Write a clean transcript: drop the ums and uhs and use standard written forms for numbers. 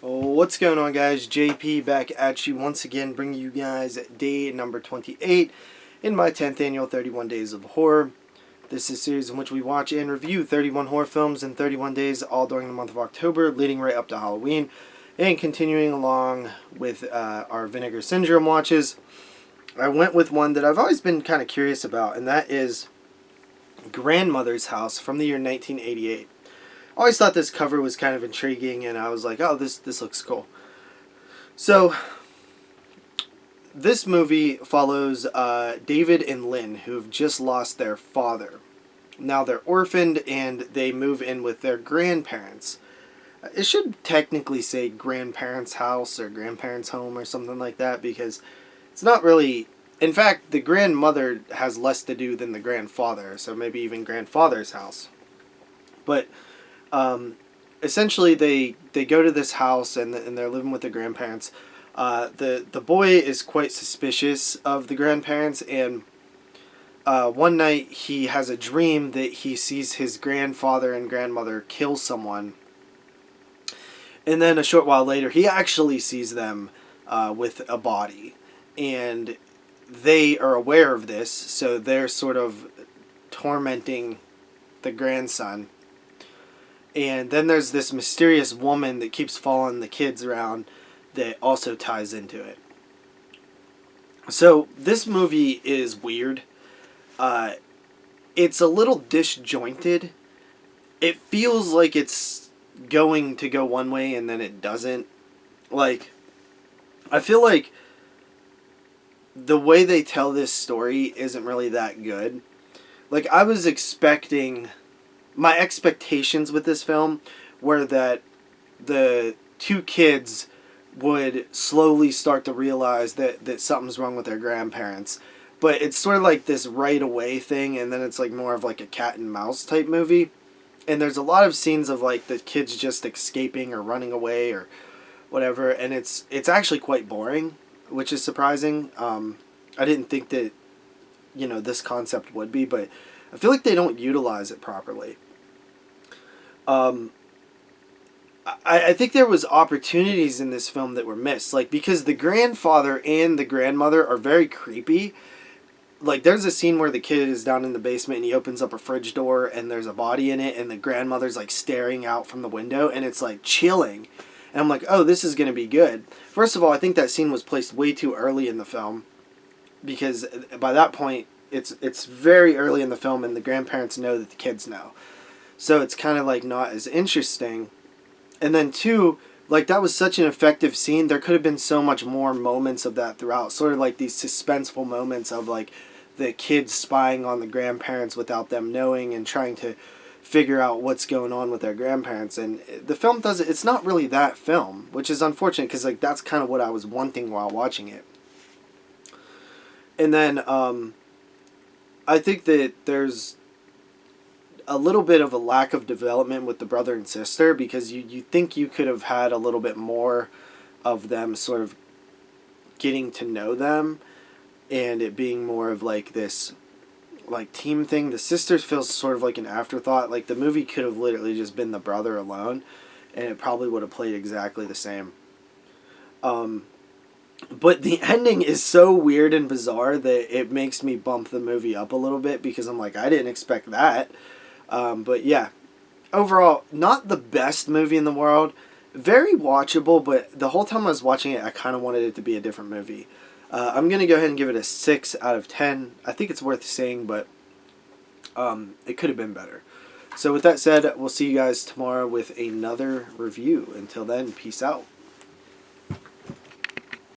What's going on, guys? JP back at you once again, bringing you guys day number 28 in my 10th annual 31 Days of Horror. This is a series in which we watch and review 31 horror films in 31 days, all during the month of October, leading right up to Halloween, and continuing along with our Vinegar Syndrome watches. I went with one that I've always been kind of curious about, and that is Grandmother's House from the year 1988. I always thought this cover was kind of intriguing, and I was like, oh, this looks cool. So, this movie follows David and Lynn, who have just lost their father. Now they're orphaned, and they move in with their grandparents. It should technically say grandparents' house or grandparents' home or something like that, because it's not really... In fact, the grandmother has less to do than the grandfather, so maybe even grandfather's house. But... essentially they go to this house and they're living with their grandparents. The boy is quite suspicious of the grandparents, and one night he has a dream that he sees his grandfather and grandmother kill someone, and then a short while later he actually sees them with a body, and they are aware of this, so they're sort of tormenting the grandson. And then there's this mysterious woman that keeps following the kids around that also ties into it. So this movie is weird. It's a little disjointed. It feels like it's going to go one way and then it doesn't. Like, I feel like the way they tell this story isn't really that good. Like, I was expecting... My expectations with this film were that the two kids would slowly start to realize that something's wrong with their grandparents. But it's sort of like this right away thing, and then it's like more of like a cat and mouse type movie. And there's a lot of scenes of like the kids just escaping or running away or whatever, and it's actually quite boring, which is surprising. I didn't think that, this concept would be, but I feel like they don't utilize it properly. I think there was opportunities in this film that were missed. Like, because the grandfather and the grandmother are very creepy. Like, there's a scene where the kid is down in the basement and he opens up a fridge door and there's a body in it and the grandmother's, like, staring out from the window and it's, like, chilling. And I'm like, oh, this is going to be good. First of all, I think that scene was placed way too early in the film, because by that point, it's very early in the film and the grandparents know that the kids know. So it's kind of like not as interesting. And then two, like, that was such an effective scene. There could have been so much more moments of that throughout. Sort of like these suspenseful moments of like the kids spying on the grandparents without them knowing and trying to figure out what's going on with their grandparents. And the film does it. It's not really that film, which is unfortunate, because like that's kind of what I was wanting while watching it. And then I think that there's a little bit of a lack of development with the brother and sister, because you think you could have had a little bit more of them sort of getting to know them and it being more of like this like team thing. The sisters feels sort of like an afterthought. Like, the movie could have literally just been the brother alone and it probably would have played exactly the same. But the ending is so weird and bizarre that it makes me bump the movie up a little bit, because I'm like, I didn't expect that. But yeah, overall, not the best movie in the world. Very watchable, but the whole time I was watching it, I kind of wanted it to be a different movie. I'm going to go ahead and give it a 6 out of 10. I think it's worth saying, but it could have been better. So with that said, we'll see you guys tomorrow with another review. Until then, peace out.